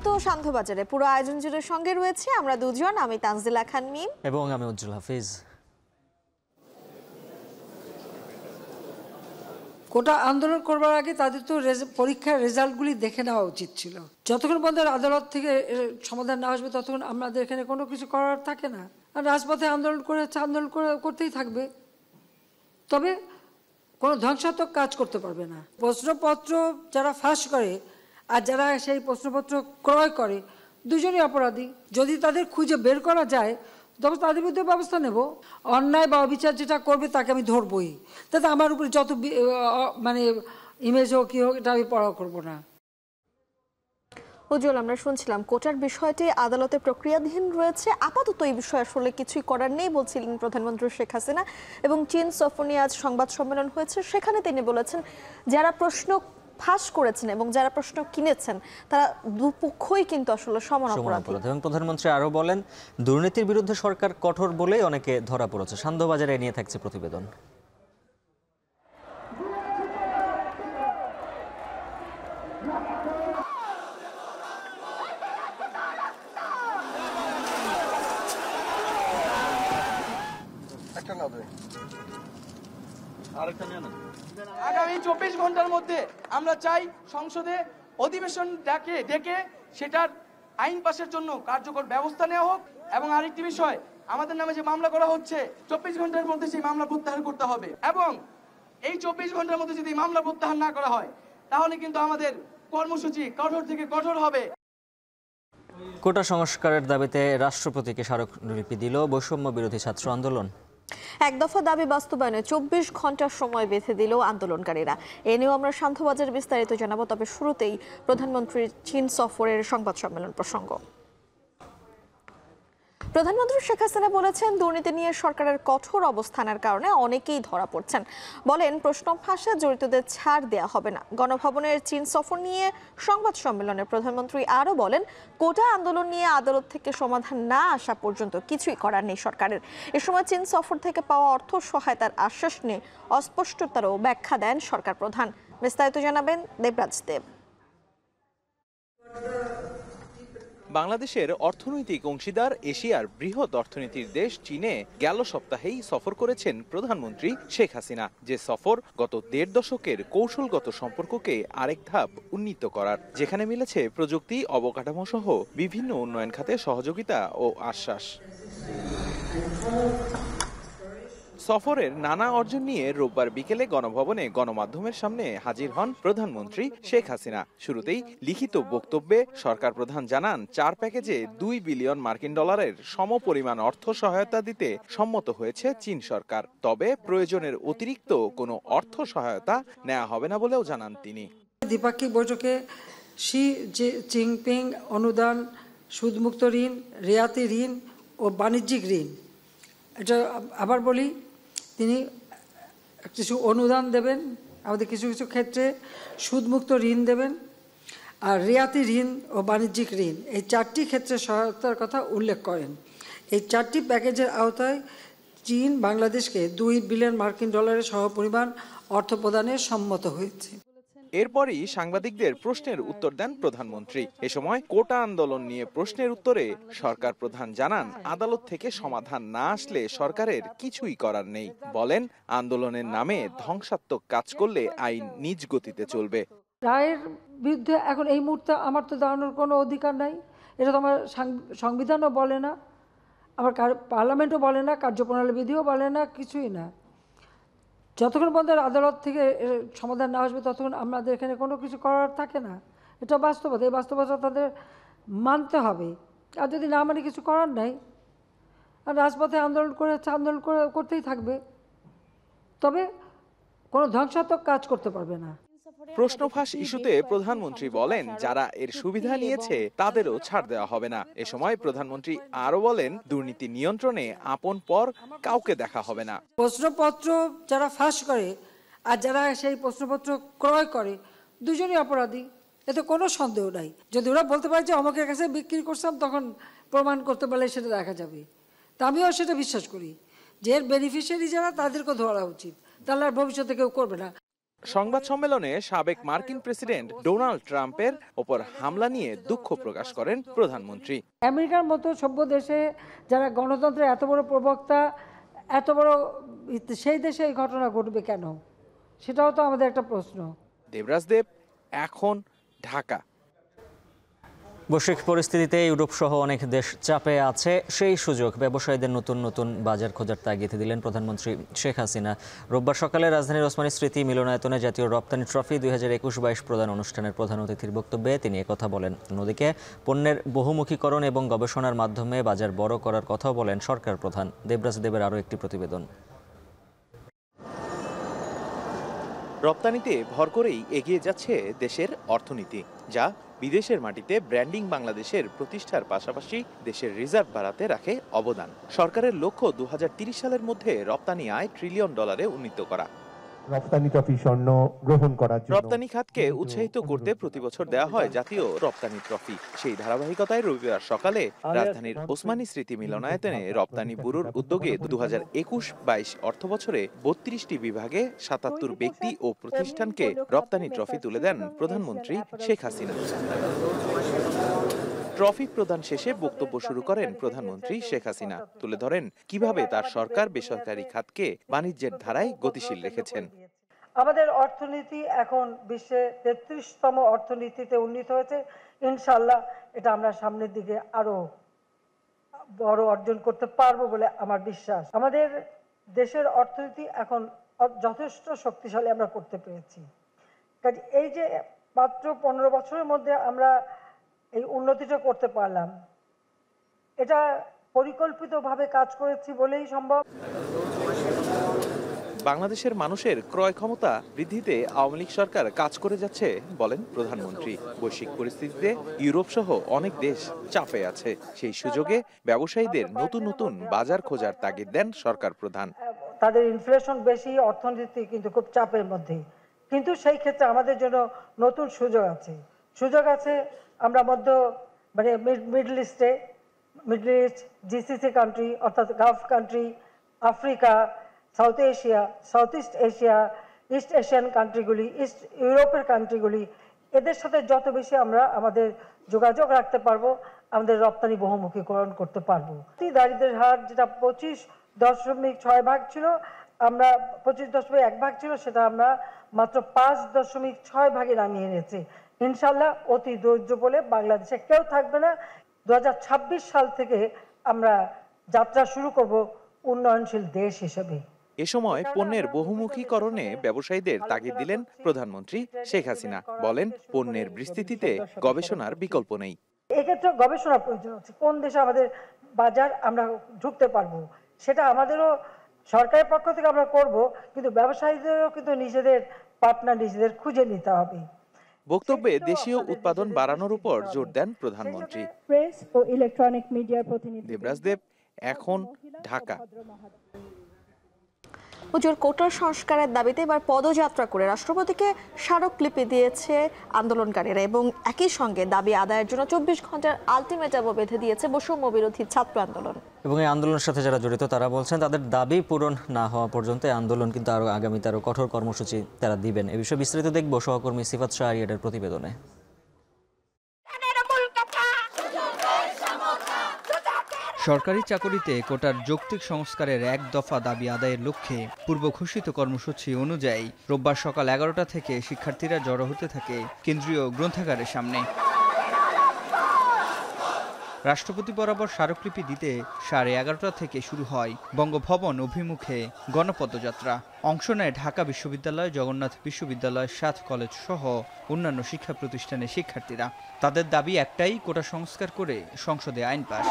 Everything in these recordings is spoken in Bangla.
স্বাগত শান্তবাজারে। পুরো আয়োজন জুড়ে সঙ্গে রয়েছে আমরা দুজন, আমি তানজিলা খান মিম এবং আমি উজ্জ্বল হাফিজ। কোটা আন্দোলন করবার আগে তাদের তো পরীক্ষার রেজাল্টগুলি দেখে নেওয়া উচিত ছিল। যতক্ষণ পর্যন্ত আদালত থেকে সমাধান না আসবে ততক্ষণ আমাদের এখানে কোনো কিছু করার থাকে না। আর রাজপথে আন্দোলন করতেই থাকবে, তবে কোনো ধ্বংসাত্মক কাজ করতে পারবে না। প্রশ্নপত্র যারা ফাঁস করে আর যারা সেই প্রশ্নপত্র ক্রয় করে দুজনই অপরাধী। যদি তাদের খুঁজে বের করা যায় তবে তাদের বিরুদ্ধে ব্যবস্থা নেব। অন্যায় বা অবিচার যেটা করবে তাকে আমি ধরবই, তাতে আমার উপরে যত ইমেজ হোক কি হোক এটা আমি পড়া করবো না। উজ্জ্বল, আমরা শুনছিলাম কোটার বিষয়টি আদালতে প্রক্রিয়াধীন রয়েছে, আপাতত এই বিষয়ে আসলে কিছুই করার নেই বলছিলেন প্রধানমন্ত্রী শেখ হাসিনা। এবং চীন সফর নিয়ে আজ সংবাদ সম্মেলন হয়েছে, সেখানে তিনি বলেছেন যারা প্রশ্ন ফাঁস করেছেন এবং যারা প্রশ্ন কিনেছেন তারা দুপক্ষই কিন্তু আসলে সমান অপরাধী। এবং প্রধানমন্ত্রী আরো বলেন দুর্নীতির বিরুদ্ধে সরকার কঠোর বলেই অনেকে ধরা পড়েছে। শান্তবাজারে নিয়ে থাকছে প্রতিবেদন। আগামী 24 ঘন্টার মধ্যে আমরা চাই সংসদে অধিবেশন ডেকে সেটার আইন পাশের জন্য কার্যকর ব্যবস্থা নেওয়া হোক। এবং আরেকটি বিষয়, আমাদের নামে যে মামলা করা হচ্ছে 24 ঘন্টার মধ্যে সেই মামলা প্রত্যাহার করতে হবে। এবং এই 24 ঘন্টার মধ্যে যদি মামলা প্রত্যাহার না করা হয় তাহলে কিন্তু আমাদের কর্মসূচি কঠোর থেকে কঠোর হবে। কোটা সংস্কারের দাবিতে রাষ্ট্রপতিকে স্মারকলিপি দিল বৈষম্য বিরোধী ছাত্র আন্দোলন। এক দফা দাবি বাস্তবায়নে 24 ঘন্টার সময় বেঁধে দিল আন্দোলনকারীরা। এ নিয়েও আমরা শান্তবাজার বিস্তারিত জানাবো, তবে শুরুতেই প্রধানমন্ত্রীর চীন সফরের সংবাদ সম্মেলন প্রসঙ্গ। প্রধানমন্ত্রী শেখ হাসিনা বলেছেন দুর্নীতি নিয়ে সরকারের কঠোর অবস্থানের কারণে অনেকেই ধরা পড়ছেন। বলেন প্রশ্ন ফাঁসে জড়িতদের ছাড় দেয়া হবে না। গণভবনের চীন সফর নিয়ে সংবাদ সম্মেলনে প্রধানমন্ত্রী আরও বলেন কোটা আন্দোলন নিয়ে আদালত থেকে সমাধান না আসা পর্যন্ত কিছুই করার নেই সরকারের। এ সময় চীন সফর থেকে পাওয়া অর্থ সহায়তার আশ্বাস নিয়ে অস্পষ্টতারও ব্যাখ্যা দেন সরকার প্রধান। বিস্তারিত জানাবেন দেবরাজ দেব। বাংলাদেশের অর্থনৈতিক অংশীদার এশিয়ার বৃহৎ অর্থনীতির দেশ চীনে গেল সপ্তাহেই সফর করেছেন প্রধানমন্ত্রী শেখ হাসিনা। যে সফর গত ১.৫ দশকের কৌশলগত সম্পর্ককে আরেক ধাপ উন্নীত করার, যেখানে মিলেছে প্রযুক্তি, অবকাঠামো সহ বিভিন্ন উন্নয়ন খাতে সহযোগিতা ও আশ্বাস। সফরের নানা অর্জন নিয়ে রোববার বিকেলে গণভবনে গণমাধ্যমের সামনে হাজির হন প্রধানমন্ত্রী শেখ হাসিনা। শুরুতেই লিখিত বক্তব্যে সরকার প্রধান জানান 4 প্যাকেজে $2 বিলিয়ন সমপরিমাণ অর্থ সহায়তা দিতে সম্মত হয়েছে চীন সরকার। তবে প্রয়োজনের অতিরিক্ত কোনো অর্থ সহায়তা নেওয়া হবে না বলেও জানান তিনি। দ্বিপাক্ষিক বৈঠকে শি জিনপিং অনুদান, সুদমুক্ত ঋণ, রেয়াতি ঋণ ও বাণিজ্যিক ঋণ, এটা আবার বলি, তিনি কিছু অনুদান দেবেন, আমাদের কিছু কিছু ক্ষেত্রে সুদমুক্ত ঋণ দেবেন, আর রেয়াতি ঋণ ও বাণিজ্যিক ঋণ, এই 4টি ক্ষেত্রে সহায়তার কথা উল্লেখ করেন। এই 4টি প্যাকেজের আওতায় চীন বাংলাদেশকে $2 বিলিয়ন সমপরিমাণ অর্থ প্রদানে সম্মত হয়েছে। এরপরই সাংবাদিকদের প্রশ্নের উত্তর দেন প্রধানমন্ত্রী। এ সময় কোটা আন্দোলন নিয়ে প্রশ্নের উত্তরে সরকার প্রধান জানান আদালত থেকে সমাধান না আসলে সরকারের কিছুই করার নেই। বলেন আন্দোলনের নামে ধ্বংসাত্মক কাজ করলে আইন নিজ গতিতে চলবে। রায়ের বিরুদ্ধে এখন এই মুহূর্তে আমার তো দাঁড়ানোর কোনো অধিকার নাই। এটা তো আমার সংবিধানও বলে না, আমার পার্লামেন্টও বলে না, কার্যপ্রণালী বিধিও বলে না, কিছুই না। যতক্ষণ পর্যন্ত আদালত থেকে সমাধান না আসবে ততক্ষণ আমাদের এখানে কোনো কিছু করার থাকে না। এটা বাস্তবতা, এই বাস্তবতা তাদের মানতে হবে। আর যদি না মানে কিছু করার নাই, আর রাজপথে আন্দোলন করতেই থাকবে, তবে কোনো ধ্বংসাত্মক কাজ করতে পারবে না। প্রশ্ন ফাঁস ইস্যুতে প্রধানমন্ত্রী বলেন যারা এর সুবিধা নিয়েছে তাদেরও ছাড় দেওয়া হবে না। এ সময় প্রধানমন্ত্রী আরো বলেন দুর্নীতি নিয়ন্ত্রণে আপন পর কাউকে দেখা হবে না। প্রশ্নপত্র যারা ফাঁস করে আর যারা সেই প্রশ্নপত্র ক্রয় করে দুজনই অপরাধী, এতে কোনো সন্দেহ নাই। যদি ওরা বলতে পারে যে অমুকের কাছে বিক্রি করছিলাম, তখন প্রমাণ করতে পারলে সেটা দেখা যাবে। তা আমিও সেটা বিশ্বাস করি যে এর বেনিফিশিয়ারি যারা তাদেরকে ধরা উচিত, তাহলে আর ভবিষ্যতে কেউ করবে না। সংবাদ সম্মেলনে সাবেক মার্কিন প্রেসিডেন্ট ডোনাল্ড ট্রাম্পের ওপর হামলা নিয়ে দুঃখ প্রকাশ করেন প্রধানমন্ত্রী। আমেরিকার মতো সভ্য দেশে যারা গণতন্ত্রের এত বড় প্রবক্তা, এত বড়, সেই দেশে এই ঘটনা ঘটবে কেন, সেটাও তো আমাদের একটা প্রশ্ন। দেবরাজ দেব, এখন, ঢাকা। বৈশ্বিক পরিস্থিতিতে ইউরোপ সহ অনেক দেশ চাপে আছে, সেই সুযোগ ব্যবসায়ীদের নতুন নতুন বাজার খোঁজার তাগিদ দিলেন প্রধানমন্ত্রী শেখ হাসিনা। রোববার সকালে রাজধানীর ওসমানী স্মৃতি মিলনায়তনে জাতীয় রপ্তানি ট্রফি 2021-22 প্রদান অনুষ্ঠানের প্রধান অতিথির বক্তব্যে তিনি একথা বলেন। অন্যদিকে পণ্যের বহুমুখীকরণ এবং গবেষণার মাধ্যমে বাজার বড় করার কথাও বলেন সরকার প্রধান। দেবরাজ দেবের আরও একটি প্রতিবেদন। রপ্তানিতে ভর করেই এগিয়ে যাচ্ছে দেশের অর্থনীতি, যা বিদেশের মাটিতে ব্র্যান্ডিং বাংলাদেশের প্রতিষ্ঠার পাশাপাশি দেশের রিজার্ভ বাড়াতে রাখে অবদান। সরকারের লক্ষ্য 2030 সালের মধ্যে রপ্তানি আয় $1 ট্রিলিয়ন উন্নীত করা। রপ্তানি ট্রফি স্বর্ণ গ্রহণ করার জন্য রপ্তানি খাতকে উৎসাহিত করতে প্রতি বছর দেওয়া হয় জাতীয় রপ্তানি ট্রফি। সেই ধারাবাহিকতায় রবিবার সকালে রাজধানীর ওসমানী স্মৃতি মিলনায়তনে রপ্তানি ব্যুরোর উদ্যোগে 2021-22 অর্থবছরে 32টি বিভাগে 77 ব্যক্তি ও প্রতিষ্ঠানকে রপ্তানি ট্রফি তুলে দেন প্রধানমন্ত্রী শেখ হাসিনা। ট্রফি প্রদান শেষে বক্তব্য শুরু করেন প্রধানমন্ত্রী শেখ হাসিনা। তুলে ধরেন কিভাবে তার সরকার বেসরকারি খাতকে বাণিজ্যের ধারায় গতিশীল রেখেছেন। আমাদের অর্থনীতি এখন বিশ্বে 33তম অর্থনীতিতে উন্নীত হয়েছে। ইনশাআল্লাহ এটা আমরা সামনের দিকে আরো বড় অর্জন করতে পারবো বলে আমার বিশ্বাস। আমাদের দেশের অর্থনীতি এখন যথেষ্ট শক্তিশালী আমরা করতে পেরেছি। কাজে এই যে মাত্র 15 বছরের মধ্যে আমরা এই উন্নতিটা করতে পারলাম, এটা পরিকল্পিতভাবে কাজ করেছি বলেই সম্ভব। বাংলাদেশের মানুষের ক্রয় ক্ষমতা বৃদ্ধিতে আওয়ামী লীগ সরকার কাজ করে যাচ্ছে বলেন প্রধানমন্ত্রী। বৈশ্বিক পরিস্থিতিতে ইউরোপ সহ অনেক দেশ চাপে আছে, সেই সুযোগে ব্যবসায়ীদের নতুন নতুন বাজার খোঁজার তাগিদ দেন সরকার প্রধান। তাদের ইনফ্লেশন বেশি, অর্থনীতি কিন্তু খুব চাপের মধ্যে, কিন্তু সেই ক্ষেত্রে আমাদের জন্য নতুন সুযোগ আছে। আমরা মিডল ইস্ট, জিসিসি কান্ট্রি অর্থাৎ Gulf country, Africa, South Asia, South East Asia, East Asian কান্ট্রিগুলি, ইস্ট ইউরোপের কান্ট্রিগুলি, এদের সাথে যত বেশি আমরা আমাদের যোগাযোগ রাখতে পারবো, আমাদের রপ্তানি বহুমুখীকরণ করতে পারবো। দারিদ্র্যের হার যেটা 25.6 ছিল, আমরা 25.1 ছিল, সেটা আমরা মাত্র 5.6 ভাগে নামিয়ে এনেছি। ইনশাল্লাহ অতি দরিদ্র বলে বাংলাদেশে কেউ থাকবে না। 2026 সাল থেকে আমরা যাত্রা শুরু করব উন্নয়নশীল দেশ হিসেবে। এ সময় পণ্যের বহুমুখীকরণে ব্যবসায়ীদের তাগিদ দিলেন প্রধানমন্ত্রী শেখ হাসিনা। বলেন, পণ্যের বিস্তৃতিতে গবেষণার বিকল্প নেই। এক্ষেত্রে গবেষণার প্রয়োজন হচ্ছে, কোন দেশে আমাদের বাজার আমরা ঢুকতে পারবো, সেটা আমাদেরও সরকারের পক্ষ থেকে আমরা করব, কিন্তু ব্যবসায়ীদেরও কিন্তু নিজেদের পার্টনার নিজেদের খুঁজে নিতে হবে। বক্তব্যে দেশীয় উৎপাদন বাড়ানোর উপর জোর দেন প্রধানমন্ত্রী। প্রেস ও ইলেকট্রনিক মিডিয়ার প্রতিনিধি। দেবরাজ দেব, এখন, ঢাকা। হুজুর, কোটা সংস্কারের দাবিতে এবার পদযাত্রা করে রাষ্ট্রপতিকে স্মারকলিপি দিয়েছে আন্দোলনকারীরা এবং একই সঙ্গে দাবি আদায়ের জন্য 24 ঘন্টার আলটিমেটামও বেঁধে দিয়েছে বৈষম্য বিরোধী ছাত্র আন্দোলন। এবং এই আন্দোলনের সাথে যারা জড়িত তারা বলছেন তাদের দাবি পূরণ না হওয়া পর্যন্ত এই আন্দোলন কিন্তু আরও আগামীতে আরও কঠোর কর্মসূচি তারা দিবেন। এ বিষয়ে বিস্তারিত দেখব সহকর্মী সিফাত শাহরিয়ারের প্রতিবেদনে। সরকারি চাকরিতে কোটার যৌক্তিক সংস্কারের এক দফা দাবি আদায়ের লক্ষ্যে পূর্ব ঘোষিত কর্মসূচি অনুযায়ী রোববার সকাল 11টা থেকে শিক্ষার্থীরা জড়ো হতে থাকে কেন্দ্রীয় গ্রন্থাগারের সামনে। রাষ্ট্রপতি বরাবর স্মারকলিপি দিতে 11:30 থেকে শুরু হয় বঙ্গভবন অভিমুখে গণপদযাত্রা। অংশ নেয় ঢাকা বিশ্ববিদ্যালয়, জগন্নাথ বিশ্ববিদ্যালয়, 7 কলেজ সহ অন্যান্য শিক্ষা প্রতিষ্ঠানের শিক্ষার্থীরা। তাদের দাবি একটাই, কোটা সংস্কার করে সংসদে আইন পাস।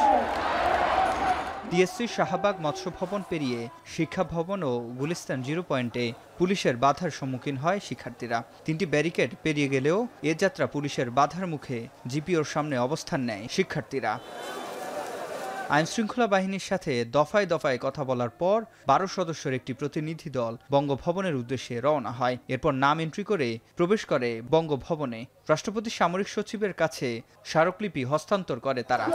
টিএসসি শাহবাগ মৎস্য ভবন পেরিয়ে শিক্ষা ভবন ও গুলিস্তান 0 পয়েন্টে পুলিশের বাধার সম্মুখীন হয় শিক্ষার্থীরা। 3টি ব্যারিকেড পেরিয়ে গেলেও এ যাত্রা পুলিশের বাধার মুখে জিপিওর সামনে অবস্থান নেয় শিক্ষার্থীরা। আইনশৃঙ্খলা বাহিনীর সাথে দফায় দফায় কথা বলার পর 12 সদস্যের একটি প্রতিনিধি দল বঙ্গভবনের উদ্দেশ্যে রওনা হয়। এরপর নাম এন্ট্রি করে প্রবেশ করে বঙ্গভবনে। রাষ্ট্রপতি সামরিক সচিবের কাছে স্মারকলিপি হস্তান্তর করে তারা।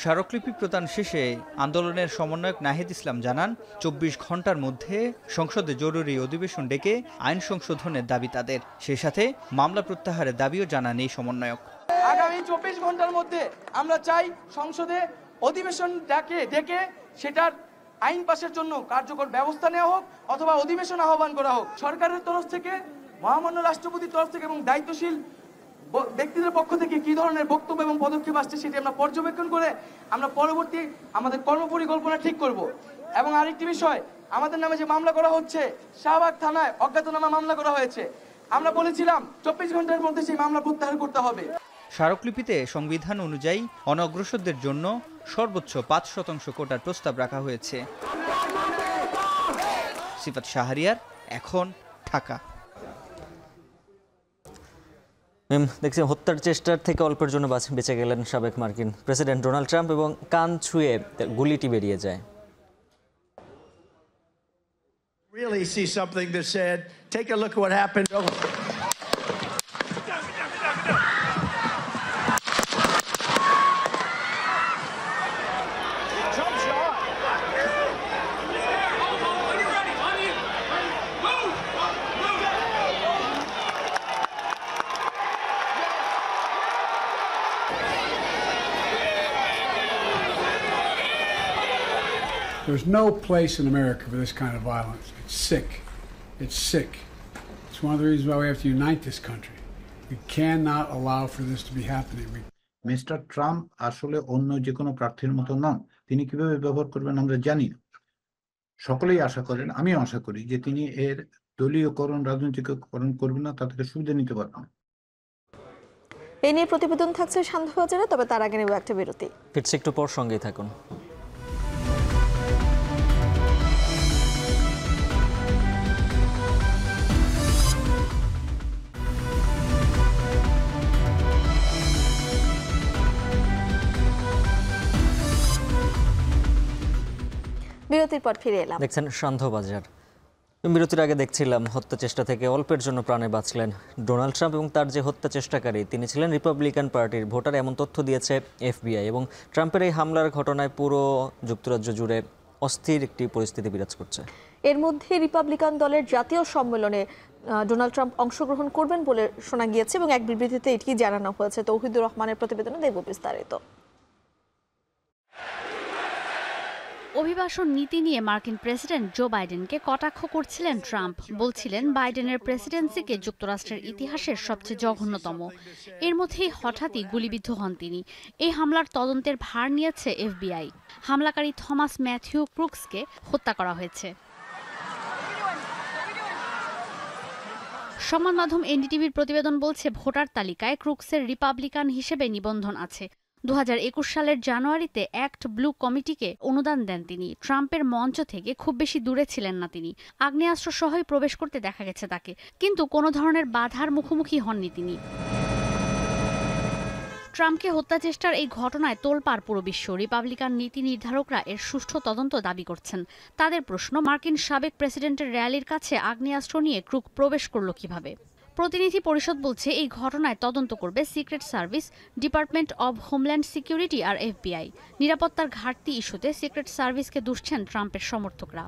স্মারকলিপি প্রদান শেষে আন্দোলনের সমন্বয়ক নাহিদ ইসলাম জানান ২৪ ঘন্টার মধ্যে সংসদে জরুরি অধিবেশন ডেকে আইন সংশোধনের দাবি তাদের। সেই সাথে মামলা প্রত্যাহারের দাবিও জানান এই সমন্বয়ক। আগামী 24 ঘন্টার মধ্যে আমরা চাই সংসদে অধিবেশন ডেকে সেটার আইন পাশের জন্য কার্যকর ব্যবস্থা নেওয়া হোক অথবা অধিবেশন আহ্বান করা হোক। সরকারের তরফ থেকে, মহামান্য রাষ্ট্রপতির তরফ থেকে এবং দায়িত্বশীল ব্যক্তিদের পক্ষ থেকে কি ধরনের বক্তব্য এবং পদক্ষেপ আসছে সেটি আমরা পর্যবেক্ষণ করে আমরা পরবর্তী আমাদের কর্মপরিকল্পনা ঠিক করব। এবং আরেকটি বিষয়, আমাদের নামে যে মামলা করা হচ্ছে, শাহবাগ থানায় অজ্ঞাতনামা মামলা করা হয়েছে, আমরা বলেছিলাম 24 ঘন্টার মধ্যে সেই মামলা প্রত্যাহার করতে হবে। স্মারকলিপিতে সংবিধান অনুযায়ী অনগ্রসরদের জন্য সর্বোচ্চ ৫% কোটার প্রস্তাব রাখা হয়েছে। সিফাত শাহরিয়ার, এখন, ঢাকা। দেখছি হত্যার চেষ্টার থেকে অল্পের জন্য বেঁচে গেলেন সাবেক মার্কিন প্রেসিডেন্ট ডোনাল্ড ট্রাম্প এবং কান ছুঁয়ে গুলিটি বেরিয়ে যায়। Really see something that said, take a look at what happened. There's no place in America for this kind of violence. It's sick. It's sick. It's one of the reasons why we have to unite this country. We cannot allow for this to be happening. Mister Trump আসলে অন্য যে কোনো প্রার্থীর মতো নন। তিনি কিভাবে ব্যবহার করবেন আমরা জানি না। সকলেই আশা করেন, আমিও আশা করি যে তিনি এর দলীয়করণ, রাজনৈতিকরণ করবেন না, তা থেকে সুবিধা নিতে পারবেন। এই নিয়ে প্রতিবেদন থাকছে সান্ধ্যবাজারে, তবে তার আগে নেব একটা বিরতি। ফিরছি একটু পর, সঙ্গেই থাকুন। বিরতির পর ফিরে এলাম। দেখছেন সান্ধ্যবাজার। বিরতির আগে দেখছিলাম হত্যা চেষ্টা থেকে অল্পের জন্য প্রাণে বাঁচলেন ডোনাল্ড ট্রাম্প এবং তার যে হত্যা চেষ্টাকারী তিনি ছিলেন রিপাবলিকান পার্টির ভোটার, এমন তথ্য দিয়েছে এফবিআই। এবং ট্রাম্পের এই হামলার ঘটনায় পুরো যুক্তরাজ্য জুড়ে অস্থির একটি পরিস্থিতি বিরাজ করছে। এর মধ্যে রিপাবলিকান দলের জাতীয় সম্মেলনে ডোনাল্ড ট্রাম্প অংশগ্রহণ করবেন বলে শোনা গিয়েছে এবং এক বিবৃতিতে এটি জানানো হয়েছে। তৌহিদুর রহমানের প্রতিবেদনে দেব বিস্তারিত। অভিবাসন নীতি নিয়ে মার্কিন প্রেসিডেন্ট জো বাইডেনকে কটাক্ষ করছিলেন ট্রাম্প। বলছিলেন বাইডেনের প্রেসিডেন্সিকে যুক্তরাষ্ট্রের ইতিহাসের সবচেয়ে জঘন্যতম। এর মধ্যেই হঠাৎই গুলিবিদ্ধ হন তিনি। এই হামলার তদন্তের ভার নিয়েছে এফবিআই। হামলাকারী থমাস ম্যাথিউ ক্রুকসকে হত্যা করা হয়েছে। সংবাদ মাধ্যম এনডিটিভির প্রতিবেদন বলছে ভোটার তালিকায় ক্রুকসের রিপাবলিকান হিসেবে নিবন্ধন আছে। 2021 সালের জানুয়ারিতে অ্যাক্ট ব্লু কমিটিকে অনুদান দেন তিনি। ট্রাম্পের মঞ্চ থেকে খুব বেশি দূরে ছিলেন না তিনি। আগ্নেয়াস্ত্র সহই প্রবেশ করতে দেখা গেছে তাকে, কিন্তু কোনো ধরনের বাধার মুখোমুখি হননি তিনি। ট্রাম্পকে হত্যা চেষ্টার এই ঘটনায় তোলপাড় পুরো বিশ্ব। রিপাবলিকান নীতি নির্ধারকরা এর সুষ্ঠু তদন্ত দাবি করছেন। তাদের প্রশ্ন, মার্কিন সাবেক প্রেসিডেন্টের র্যালির কাছে আগ্নেয়াস্ত্র নিয়ে ক্রুক প্রবেশ করল কিভাবে। প্রতিনিধি পরিষদ বলছে এই ঘটনায় তদন্ত করবে secret service, department of homeland security আর এফবিআই। নিরাপত্তার ঘাটতি ইস্যুতে সিক্রেট সার্ভিসকে দুষছেন ট্রাম্পের সমর্থকরা।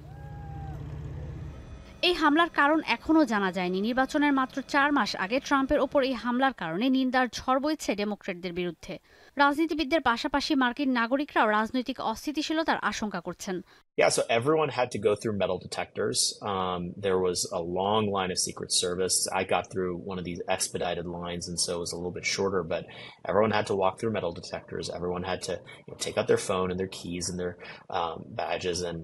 এই হামলার কারণ এখনও জানা যায়নি। নির্বাচনের মাত্র 4 মাস আগে ট্রাম্পের ওপর এই হামলার কারণে নিন্দার ঝড় বইছে ডেমোক্র্যাটদের বিরুদ্ধে। রাজনীতিবিদদের পাশাপাশি মার্কিন নাগরিকরাও রাজনৈতিক অস্থিতিশীলতার আশঙ্কা করছেন। Yeah, so everyone had to go through metal detectors. There was a long line of Secret Service. I got through one of these expedited lines, and so it was a little bit shorter, but everyone had to walk through metal detectors. Everyone had to take out their phone and their keys and their badges. And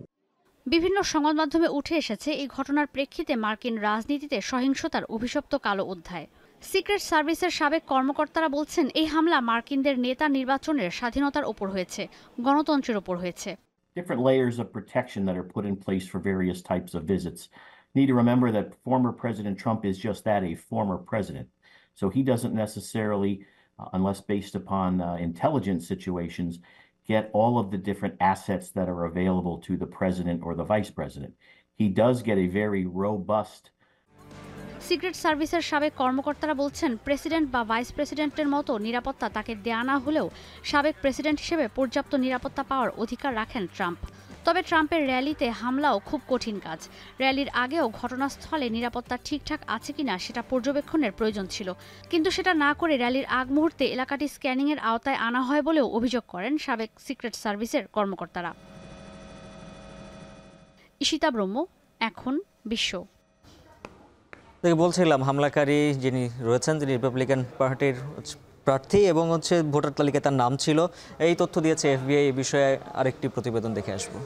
বিভিন্ন সংবাদ মাধ্যমে উঠে এসেছে এই ঘটনার প্রেক্ষিতে মার্কিন রাজনীতিতে সহিংসতার অভিশপ্ত কালো অধ্যায়। সিক্রেট সার্ভিসের সাবেক কর্মকর্তারা বলছেন এই হামলা মার্কিনদের নেতা নির্বাচনের স্বাধীনতার ওপর হয়েছে, গণতন্ত্রের ওপর হয়েছে। Different layers of protection that are put in place for various types of visits. Need to remember that former President Trump is just that, a former president. So he doesn't necessarily, unless based upon intelligence situations, get all of the different assets that are available to the president or the vice president. He does get a very robust. Secret সার্ভিসের সাবেক কর্মকর্তারা বলছেন, প্রেসিডেন্ট বা ভাইস প্রেসিডেন্টের মতো নিরাপত্তা তাকে দেয়া না হলেও সাবেক প্রেসিডেন্ট হিসেবে পর্যাপ্ত নিরাপত্তা পাওয়ার অধিকার রাখেন ট্রাম্প। তবে ট্রাম্পের র্যালিতে হামলাও খুব কঠিন কাজ। র্যালির আগেও ঘটনাস্থলে নিরাপত্তা ঠিকঠাক আছে কিনা সেটা পর্যবেক্ষণের প্রয়োজন ছিল, কিন্তু সেটা না করে র্যালির আগ মুহূর্তে এলাকাটি স্ক্যানিংয়ের আওতায় আনা হয় বলেও অভিযোগ করেন সাবেক সিক্রেট সার্ভিসের কর্মকর্তারা। ঈশিতা ব্রহ্ম, এখন বিশ্ব। বলছিলাম হামলাকারী যিনি রয়েছেন, তিনি রিপাবলিকান পার্টির প্রার্থী এবং ভোটার তালিকায় তার নাম ছিল। এই তথ্য দিয়েছে FBI। এই বিষয়ে আরেকটি প্রতিবেদন দেখে আসবো।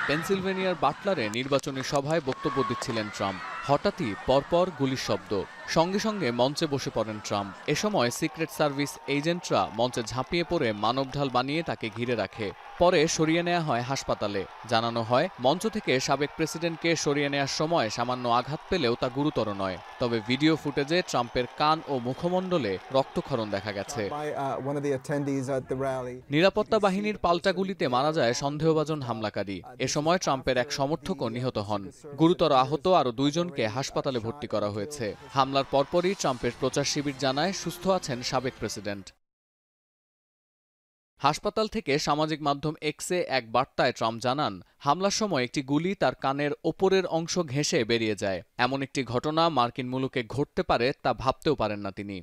পেনসিলভেনিয়ার বাটলারে নির্বাচনী সভায় বক্তব্য দিচ্ছিলেন ট্রাম্প। হঠাৎই পরপর গুলির শব্দ, সঙ্গে সঙ্গে মঞ্চে বসে পড়েন ট্রাম্প। এ সময় সিক্রেট সার্ভিস এজেন্টরা মঞ্চে ঝাঁপিয়ে পড়ে মানবঢাল বানিয়ে তাকে ঘিরে রাখে। পরে সরিয়ে নেওয়া হয় হাসপাতালে। জানানো হয়, মঞ্চ থেকে সাবেক প্রেসিডেন্টকে সরিয়ে নেওয়ার সময় সামান্য আঘাত পেলেও তা গুরুতর নয়। তবে ভিডিও ফুটেজে ট্রাম্পের কান ও মুখমণ্ডলে রক্তক্ষরণ দেখা গেছে। নিরাপত্তা বাহিনীর পাল্টা গুলিতে মারা যায় সন্দেহভাজন হামলাকারী। এ সময় ট্রাম্পের এক সমর্থকও নিহত হন। গুরুতর আহত আরও 2 জনকে হাসপাতালে ভর্তি করা হয়েছে। হামলার পরপরই ট্রাম্পের প্রচার শিবির জানায় সুস্থ আছেন সাবেক প্রেসিডেন্ট। হাসপাতাল থেকে সামাজিক মাধ্যম এক্সে এক বার্তায় ট্রাম্প জানান, হামলার সময় একটি গুলি তার কানের ওপরের অংশ ঘেঁষে বেরিয়ে যায়। এমন একটি ঘটনা মার্কিন মুলুকে ঘটতে পারে তা ভাবতেও পারেন না তিনি।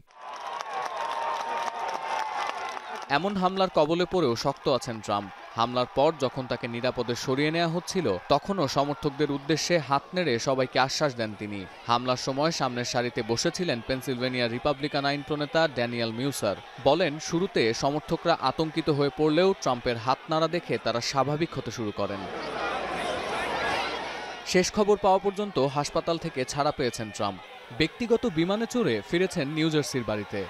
এমন হামলার কবলে পড়েও শক্ত আছেন ট্রাম্প। হামলার পর যখন তাকে নিরাপদে সরিয়ে নেওয়া হচ্ছিল, তখনও সমর্থকদের উদ্দেশ্যে হাত নেড়ে সবাইকে আশ্বাস দেন তিনি। হামলার সময় সামনের সারিতে বসেছিলেন পেনসিলভেনিয়ার রিপাবলিকান আইন প্রণেতা ড্যানিয়েল মিউসার। বলেন, শুরুতে সমর্থকরা আতঙ্কিত হয়ে পড়লেও ট্রাম্পের হাত নাড়া দেখে তারা স্বাভাবিক হতে শুরু করেন। শেষ খবর পাওয়া পর্যন্ত হাসপাতাল থেকে ছাড়া পেয়েছেন ট্রাম্প। ব্যক্তিগত বিমানে চড়ে ফিরেছেন নিউ জার্সির বাড়িতে।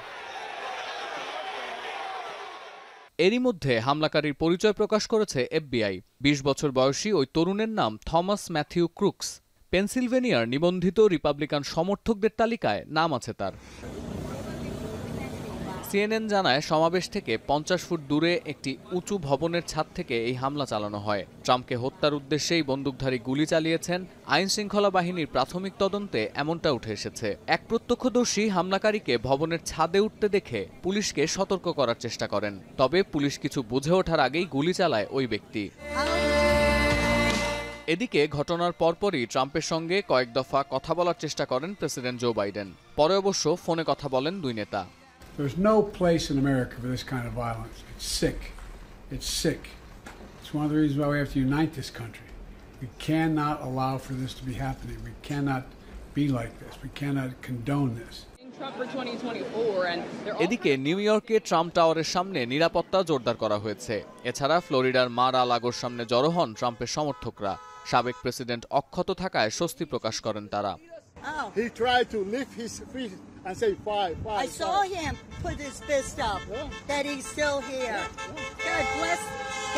এরই মধ্যে হামলাকারীর পরিচয় প্রকাশ করেছে FBI। 20 বছর বয়সী ওই তরুণের নাম থমাস ম্যাথিউ ক্রুকস। পেনসিলভেনিয়ার নিবন্ধিত রিপাবলিকান সমর্থকদের তালিকায় নাম আছে তার। CNN জানায়, সমাবেশ থেকে 50 ফুট দূরে একটি উঁচু ভবনের ছাদ থেকে এই হামলা চালানো হয়। ট্রাম্পকে হত্যার উদ্দেশ্যেই বন্দুকধারী গুলি চালিয়েছেন। আইন শৃঙ্খলা বাহিনীর প্রাথমিক তদন্তে এমনটা উঠে এসেছে। এক প্রত্যক্ষদর্শী হামলাকারীকে ভবনের ছাদে উঠতে দেখে পুলিশকে সতর্ক করার চেষ্টা করেন। তবে পুলিশ কিছু বুঝে ওঠার আগেই গুলি চালায় ওই ব্যক্তি। এদিকে ঘটনার পরপরই ট্রাম্পের সঙ্গে কয়েক দফা কথা বলার চেষ্টা করেন প্রেসিডেন্ট জো বাইডেন। পরে অবশ্য ফোনে কথা বলেন 2 নেতা। There's no place in America for this kind of violence. It's sick. It's sick. It's one of the reasons why we have to unite this country. We cannot allow for this to be happening. We cannot be like this. We cannot condone this. এদিকে নিউ ইয়র্কে ট্রাম্প টাওয়ারের সামনে নিরাপত্তা জোরদার করা হয়েছে। এছাড়া ফ্লোরিডার মার আ লাগোর সামনে জড়ো হন ট্রাম্পের সমর্থকরা। সাবেক প্রেসিডেন্ট অক্ষত থাকায় স্বস্তি প্রকাশ করেন তারা। He tried to lift his feet and say five. I saw him put his fist up, that he's still here.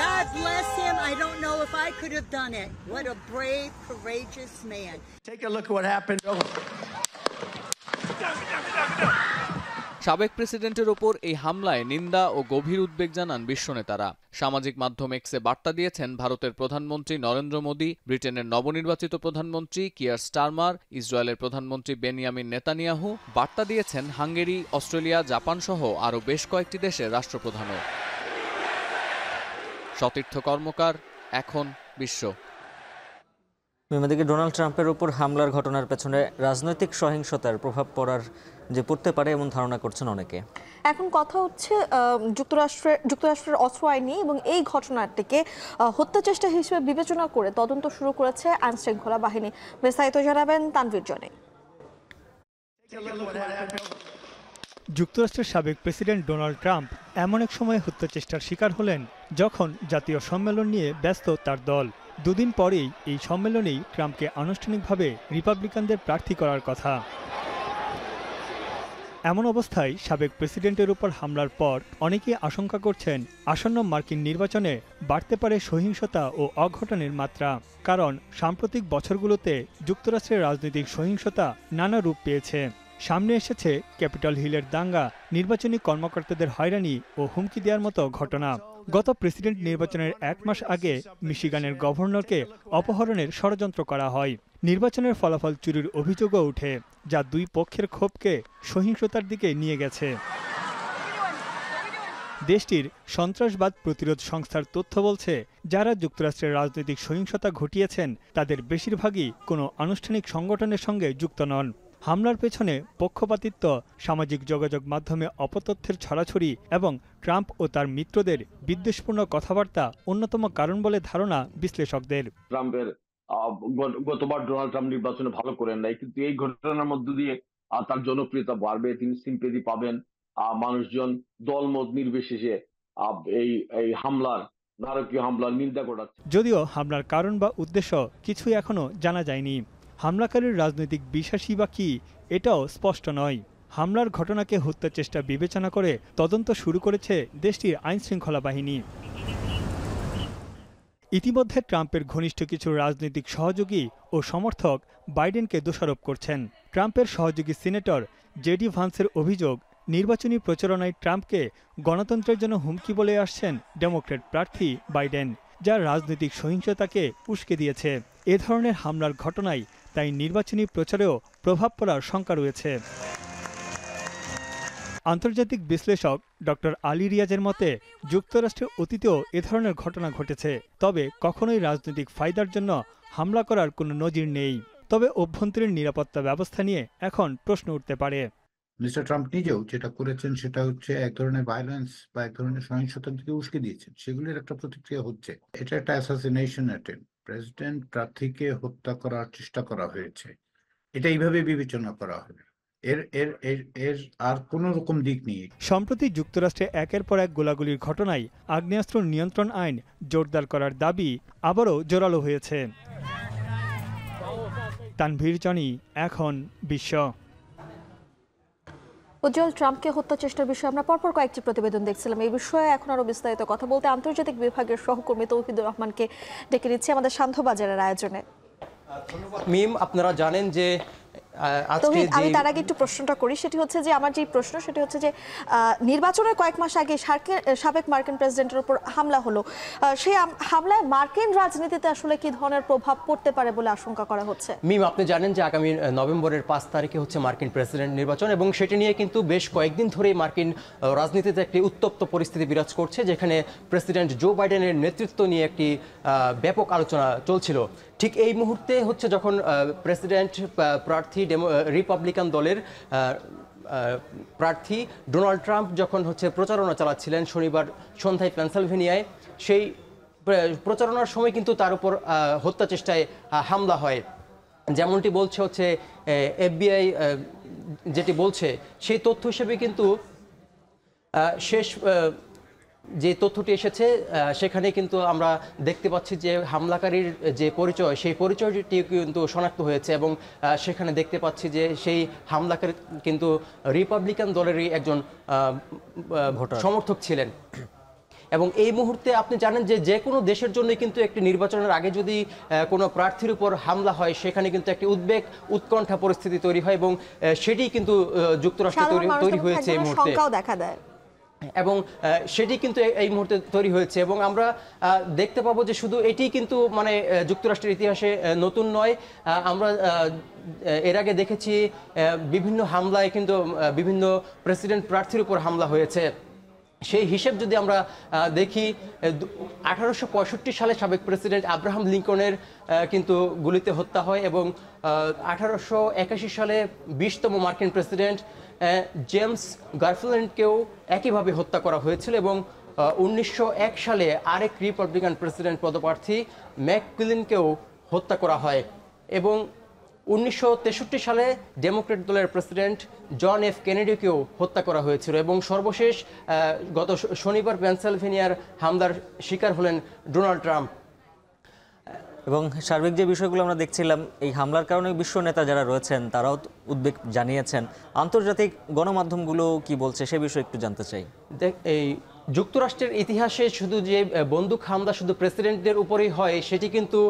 God bless him. I don't know if I could have done it. What a brave, courageous man. Take a look at what happened. সাবেক প্রেসিডেন্টের ওপর এই হামলায় নিন্দা ও গভীর উদ্বেগ জানান বিশ্ব নেতারা। সামাজিক মাধ্যম এক্সে বার্তা দিয়েছেন ভারতের প্রধানমন্ত্রী নরেন্দ্র মোদী, ব্রিটেনের নবনির্বাচিত প্রধানমন্ত্রী কিয়ার স্টারমার, ইসরায়েলের প্রধানমন্ত্রী বেনিয়ামিন নেতানিয়াহু, বার্তা দিয়েছেন হাঙ্গেরি, অস্ট্রেলিয়া, জাপান সহ আরও বেশ কয়েকটি দেশের রাষ্ট্রপ্রধানও। সতীর্থ কর্মকার, এখন বিশ্ব। এদিকে ডোনাল্ড ট্রাম্পের উপর হামলার ঘটনার পেছনে রাজনৈতিক সহিংসতার প্রভাব পড়তে পারে এমন ধারণা করছেন অনেকে। এখন কথা হচ্ছে যুক্তরাষ্ট্রের অস্ত্র আইন নিয়ে, এবং এই ঘটনাটিকে হত্যা চেষ্টা হিসেবে বিবেচনা করে তদন্ত শুরু করেছে আইন শৃঙ্খলা বাহিনী। বিস্তারিত জানাবেন তানভীর জনি। যুক্তরাষ্ট্রের সাবেক প্রেসিডেন্ট ডোনাল্ড ট্রাম্প এমন এক সময় হত্যা চেষ্টার শিকার হলেন যখন জাতীয় সম্মেলন নিয়ে ব্যস্ত তার দল। 2 দিন পরেই এই সম্মেলনেই ট্রাম্পকে আনুষ্ঠানিকভাবে রিপাবলিকানদের প্রার্থী করার কথা। এমন অবস্থায় সাবেক প্রেসিডেন্টের উপর হামলার পর অনেকেই আশঙ্কা করছেন আসন্ন মার্কিন নির্বাচনে বাড়তে পারে সহিংসতা ও অঘটনের মাত্রা। কারণ সাম্প্রতিক বছরগুলোতে যুক্তরাষ্ট্রের রাজনৈতিক সহিংসতা নানা রূপ পেয়েছে। সামনে এসেছে ক্যাপিটল হিলের দাঙ্গা, নির্বাচনী কর্মকর্তাদের হয়রানি ও হুমকি দেওয়ার মতো ঘটনা। গত প্রেসিডেন্ট নির্বাচনের 1 মাস আগে মিশিগানের গভর্নরকে অপহরণের ষড়যন্ত্র করা হয়। নির্বাচনের ফলাফল চুরির অভিযোগও ওঠে, যা দুই পক্ষের ক্ষোভকে সহিংসতার দিকে নিয়ে গেছে। দেশটির সন্ত্রাসবাদ প্রতিরোধ সংস্থার তথ্য বলছে, যারা যুক্তরাষ্ট্রের রাজনৈতিক সহিংসতা ঘটিয়েছেন তাদের বেশিরভাগই কোনো আনুষ্ঠানিক সংগঠনের সঙ্গে যুক্ত নন। হামলার পেছনে পক্ষপাতিত্ব, সামাজিক যোগাযোগ মাধ্যমে অপতথ্যের ছড়াছড়ি এবং ট্রাম্প ও তার মিত্রদের বিদ্বেষপূর্ণ কথাবার্তা অন্যতম কারণ বলে ধারণা বিশ্লেষকদের। ট্রাম্পের গতবার ডোনাল্ড ট্রাম্প নির্বাচনে ভালো করেন নাই, কিন্তু এই ঘটনার মধ্য দিয়ে তার জনপ্রিয়তা বাড়বে, তিনি সিম্পেথি পাবেন। মানুষজন দলমত নির্বিশেষে এই হামলার নারকীয় হামলার নিন্দা করাচ্ছে। যদিও হামলার কারণ বা উদ্দেশ্য কিছুই এখনো জানা যায়নি। হামলাকারীর রাজনৈতিক বিশ্বাসী বা কি, এটাও স্পষ্ট নয়। হামলার ঘটনাকে হত্যা চেষ্টা বিবেচনা করে তদন্ত শুরু করেছে দেশটির আইনশৃঙ্খলা বাহিনী। ইতিমধ্যে ট্রাম্পের ঘনিষ্ঠ কিছু রাজনৈতিক সহযোগী ও সমর্থক বাইডেনকে দোষারোপ করছেন। ট্রাম্পের সহযোগী সিনেটর জেডি ভান্সের অভিযোগ, নির্বাচনী প্রচারণায় ট্রাম্পকে গণতন্ত্রের জন্য হুমকি বলে আসছেন ডেমোক্র্যাট প্রার্থী বাইডেন, যা রাজনৈতিক সহিংসতাকে উস্কে দিয়েছে। এ ধরনের হামলার ঘটনায় তাই নির্বাচনী প্রচারেও প্রভাব পড়ার শঙ্কা রয়েছে। আন্তর্জাতিক বিশ্লেষক ডক্টর আলী রিয়াজের মতে, যুক্তরাষ্ট্রের অতীতেও এ ধরনের ঘটনা ঘটেছে, তবে কখনোই রাজনৈতিক ফায়দার জন্য হামলা করার কোনো নজির নেই। তবে অভ্যন্তরীণ নিরাপত্তা ব্যবস্থা নিয়ে এখন প্রশ্ন উঠতে পারে। মিস্টার ট্রাম্প নিজেও যেটা করেছেন সেটা হচ্ছে এক ধরনের ভায়োলেন্স বা এক ধরনের সহিংসতার দিকে উস্কে দিয়েছেন, সেগুলির একটা প্রতিক্রিয়া হচ্ছে। এটা একটা অ্যাসাসিনেশন অ্যাটেম্প, প্রেসিডেন্ট প্রার্থীকে হত্যা করার চেষ্টা করা হয়েছে, এটা এইভাবে বিবেচনা করা হবে। এর আর কোনো রকম দিক নেই। সম্প্রতি যুক্তরাষ্ট্রে একের পর এক গোলাগুলির ঘটনায় আগ্নেয়াস্ত্র নিয়ন্ত্রণ আইন জোরদার করার দাবি আবারও জোরালো হয়েছে। তানভীর জনি, এখন বিশ্ব। উজ্জ্বল, ট্রাম্পকে হত্যা চেষ্টার বিষয়ে আমরা পরপর কয়েকটি প্রতিবেদন দেখছিলাম। এই বিষয়ে এখন আরো বিস্তারিত কথা বলতে আন্তর্জাতিক বিভাগের সহকর্মী তৌহিদুর রহমানকে ডেকে নিচ্ছি আমাদের শান্তবাজারের আয়োজনে। মিম, আপনারা জানেন যে আমি তার আগে একটু প্রশ্নটা করি, সেটি হচ্ছে যে আমার যে প্রশ্ন সেটি হচ্ছে যে নির্বাচনের কয়েক মাস আগে সাবেক মার্কিন প্রেসিডেন্টের উপর হামলা হলো, সেই হামলায় মার্কিন রাজনীতিতে আসলে কি ধরনের প্রভাব পড়তে পারে বলে আশঙ্কা করা হচ্ছে? মিম, আপনি জানেন যে আগামী নভেম্বরের 5 তারিখে হচ্ছে মার্কিন প্রেসিডেন্ট নির্বাচন, এবং সেটি নিয়ে কিন্তু বেশ কয়েকদিন ধরেই মার্কিন রাজনীতিতে একটি উত্তপ্ত পরিস্থিতি বিরাজ করছে, যেখানে প্রেসিডেন্ট জো বাইডেনের নেতৃত্ব নিয়ে একটি ব্যাপক আলোচনা চলছিল। ঠিক এই মুহূর্তে হচ্ছে যখন প্রেসিডেন্ট প্রার্থী রিপাবলিকান দলের প্রার্থী ডোনাল্ড ট্রাম্প যখন হচ্ছে প্রচারণা চালাচ্ছিলেন শনিবার সন্ধ্যায় পেনসিলভেনিয়ায়, সেই প্রচারণার সময় কিন্তু তার উপর হত্যা চেষ্টায় হামলা হয়। যেমনটি বলছে হচ্ছে FBI, যেটি বলছে সেই তথ্য হিসেবে কিন্তু শেষ যে তথ্যটি এসেছে সেখানে কিন্তু আমরা দেখতে পাচ্ছি যে হামলাকারীর যে পরিচয়, সেই পরিচয়টি কিন্তু শনাক্ত হয়েছে, এবং সেখানে দেখতে পাচ্ছি যে সেই হামলাকারী কিন্তু রিপাবলিকান দলেরই একজন সমর্থক ছিলেন। এবং এই মুহূর্তে আপনি জানেন যে কোনো দেশের জন্য কিন্তু একটি নির্বাচনের আগে যদি কোনো প্রার্থীর উপর হামলা হয়, সেখানে কিন্তু একটি উদ্বেগ উৎকণ্ঠা পরিস্থিতি তৈরি হয়, এবং সেটি কিন্তু যুক্তরাষ্ট্রে তৈরি হয়েছে এই মুহূর্তে দেখা দেয়, এবং সেটি কিন্তু এই মুহূর্তে তৈরি হয়েছে। এবং আমরা দেখতে পাবো যে শুধু এটি কিন্তু মানে যুক্তরাষ্ট্রের ইতিহাসে নতুন নয়। আমরা এর আগে দেখেছি বিভিন্ন হামলায় কিন্তু বিভিন্ন প্রেসিডেন্ট প্রার্থীর উপর হামলা হয়েছে। সেই হিসেব যদি আমরা দেখি, 1865 সালে সাবেক প্রেসিডেন্ট আব্রাহাম লিঙ্কনের কিন্তু গুলিতে হত্যা হয়, এবং 1881 সালে 20তম মার্কিন প্রেসিডেন্ট জেমস গারফিল্ডকেও একইভাবে হত্যা করা হয়েছিল, এবং 1901 সালে আরেক রিপাবলিকান প্রেসিডেন্ট পদপ্রার্থী ম্যাককুইলিনকেও হত্যা করা হয়, এবং 1963 সালে ডেমোক্র্যাট দলের প্রেসিডেন্ট জন এফ কেনেডিকেও হত্যা করা হয়েছিল, এবং সর্বশেষ গত শনিবার পেনসিলভেনিয়ার হামলার শিকার হলেন ডোনাল্ড ট্রাম্প। এবং সার্বিক যে বিষয়গুলো আমরা দেখছিলাম, এই হামলার কারণে বিশ্ব নেতা যারা রয়েছেন তারাও উদ্বেগ জানিয়েছেন। আন্তর্জাতিক গণমাধ্যমগুলো কি বলছে সে বিষয়ে একটু জানতে চাই। এই যুক্তরাষ্ট্রের ইতিহাসে শুধু যে বন্দুক হামলা শুধু প্রেসিডেন্টদের উপরেই হয় সেটি কিন্তু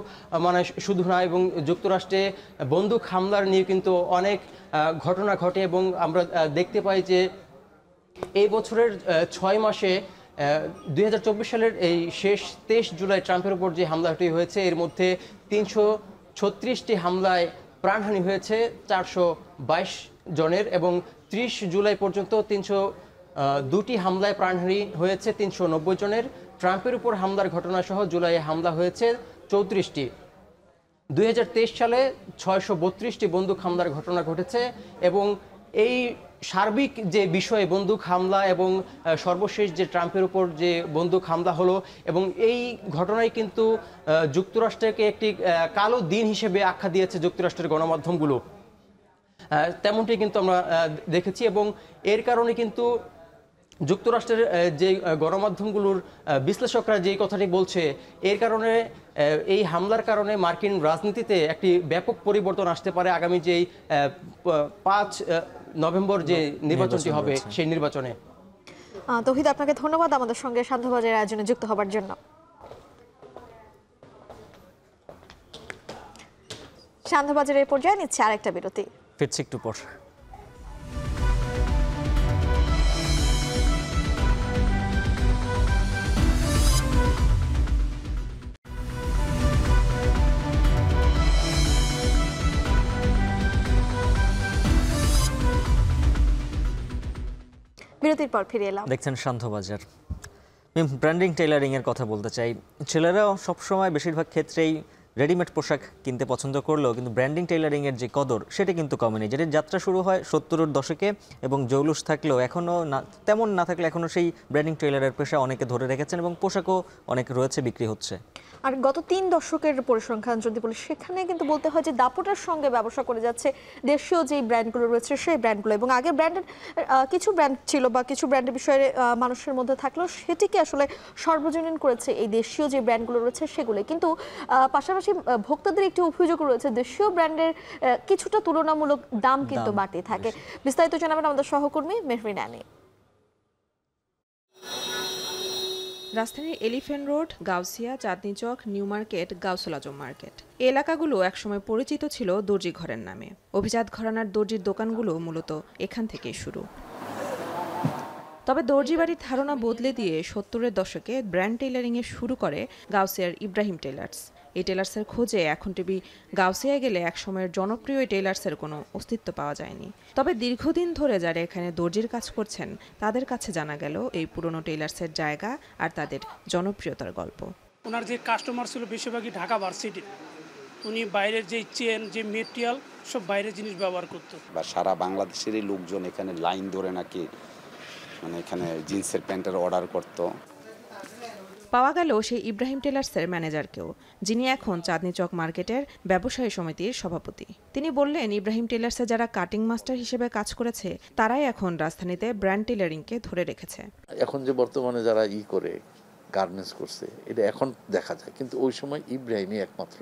মানে শুধু না, এবং যুক্তরাষ্ট্রে বন্দুক হামলার নিয়ে কিন্তু অনেক ঘটনা ঘটে, এবং আমরা দেখতে পাই যে এই বছরের 6 মাসে 2024 সালের এই শেষ 23 জুলাই ট্রাম্পের উপর যে হামলাটি হয়েছে এর মধ্যে 336টি হামলায় প্রাণহানি হয়েছে 422 জনের এবং 30 জুলাই পর্যন্ত 302টি হামলায় প্রাণহানি হয়েছে 390 জনের। ট্রাম্পের উপর হামলার ঘটনা সহ জুলাইয়ে হামলা হয়েছে 34টি। 2023 সালে 632টি বন্দুক হামলার ঘটনা ঘটেছে এবং এই সার্বিক যে বিষয়ে বন্দুক হামলা এবং সর্বশেষ যে ট্রাম্পের উপর যে বন্দুক হামলা হলো এবং এই ঘটনায় কিন্তু যুক্তরাষ্ট্রকে একটি কালো দিন হিসেবে আখ্যা দিয়েছে যুক্তরাষ্ট্রের গণমাধ্যমগুলো, তেমনটি কিন্তু আমরা দেখেছি এবং এর কারণে কিন্তু যুক্তরাষ্ট্রের যে গণমাধ্যমগুলোর বিশ্লেষকরা যেই কথাটি বলছে এর কারণে এই হামলার কারণে মার্কিন রাজনীতিতে একটি ব্যাপক পরিবর্তন আসতে পারে আগামী যেই 5 নভেম্বর যে নির্বাচনটি হবে সেই নির্বাচনে। তৌহিদ, আপনাকে ধন্যবাদ আমাদের সঙ্গে সান্ধ্যবাজারের আয়োজনে যুক্ত হবার জন্য। সান্ধ্যবাজারের পর্যায়ে নিচ্ছে আরেকটা বিরতি, ফিরছি একটু পর। বিরতির পর ফিরে এলাম। দেখছেন সান্ধ্যবাজার। ব্র্যান্ডিং টেইলারিং এর কথা বলতে চাই। ছেলেরাও সবসময় বেশিরভাগ ক্ষেত্রেই রেডিমেড পোশাক কিনতে পছন্দ করলেও কিন্তু ব্র্যান্ডিং টেইলারিং এর যে কদর সেটা কিন্তু কমেনি। যেটির যাত্রা শুরু হয় 70-এর দশকে এবং জৌলুস থাকলেও এখনও তেমন না থাকলে এখনও সেই ব্র্যান্ডিং টেইলারের পেশা অনেকে ধরে রেখেছেন এবং পোশাকও অনেক রয়েছে, বিক্রি হচ্ছে। আর গত 3 দশকের পরিসংখ্যান যদি বলি সেখানে কিন্তু বলতে হয় যে দাপটের সঙ্গে ব্যবসা করে যাচ্ছে দেশীয় যেই ব্র্যান্ডগুলো রয়েছে সেই ব্র্যান্ডগুলো, এবং আগে ব্র্যান্ডের কিছু ব্র্যান্ড ছিল বা কিছু ব্র্যান্ডের বিষয়ে মানুষের মধ্যে থাকলেও সেটিকে আসলে সর্বজনীন করেছে এই দেশীয় যে ব্র্যান্ডগুলো রয়েছে সেগুলো। কিন্তু পাশাপাশি ভোক্তাদের একটি অভিযোগ রয়েছে দেশীয় ব্র্যান্ডের কিছুটা তুলনামূলক দাম কিন্তু বাড়তে থাকে। বিস্তারিত জানাবেন আমাদের সহকর্মী মেহরিন আনি। রাজধানীর এলিফ্যান্ট রোড, গাউসিয়া, চাঁদনী চক, নিউ মার্কেট, গাউসুল আজম মার্কেট এই এলাকাগুলো একসময় পরিচিত ছিল দর্জি ঘরের নামে। অভিজাত ঘরানার দর্জির দোকানগুলো মূলত এখান থেকেই শুরু। তবে দর্জি বাড়ির ধারণা বদলে দিয়ে 70-এর দশকে ব্র্যান্ড টেইলারিংয়ে শুরু করে গাউসিয়ার ইব্রাহিম টেইলার্স। এই টেইলার্সের খোঁজে এখন টিভি গাউসিয়ায় গেলে একসময়ের জনপ্রিয় এই টেইলার্সের কোনো অস্তিত্ব পাওয়া যায়নি। তবে দীর্ঘদিন ধরে যারা এখানে দর্জির কাজ করছেন তাদের কাছে জানা গেল এই পুরনো টেইলার্সের জায়গা আর তাদের জনপ্রিয়তার গল্প। ওনার যে কাস্টমার ছিল বেশিরভাগই ঢাকা ভার্সিটি, উনি বাইরের যে চেন যে মেটেরিয়াল সব বাইরের জিনিস ব্যবহার করতো। বা সারা বাংলাদেশেরই লোকজন এখানে লাইন ধরে নাকি মানে এখানে জিন্সের প্যান্টের অর্ডার করত। পাওয়া গেল সেই ইব্রাহিম টেইলার্সের ম্যানেজারকেও, যিনি এখন চাঁদনী চক মার্কেটের ব্যবসায়ী সমিতির সভাপতি। তিনি বললেন ইব্রাহিম টেইলার্সে যারা কাটিং মাস্টার হিসেবে কাজ করেছে তারাই এখন রাজধানীতে ব্র্যান্ড টেইলারিংকে ধরে রেখেছে। এখন যে বর্তমানে যারা করে গার্মেন্টস করছে এটা এখন দেখা যায়, কিন্তু ওই সময় ইব্রাহিমই একমাত্র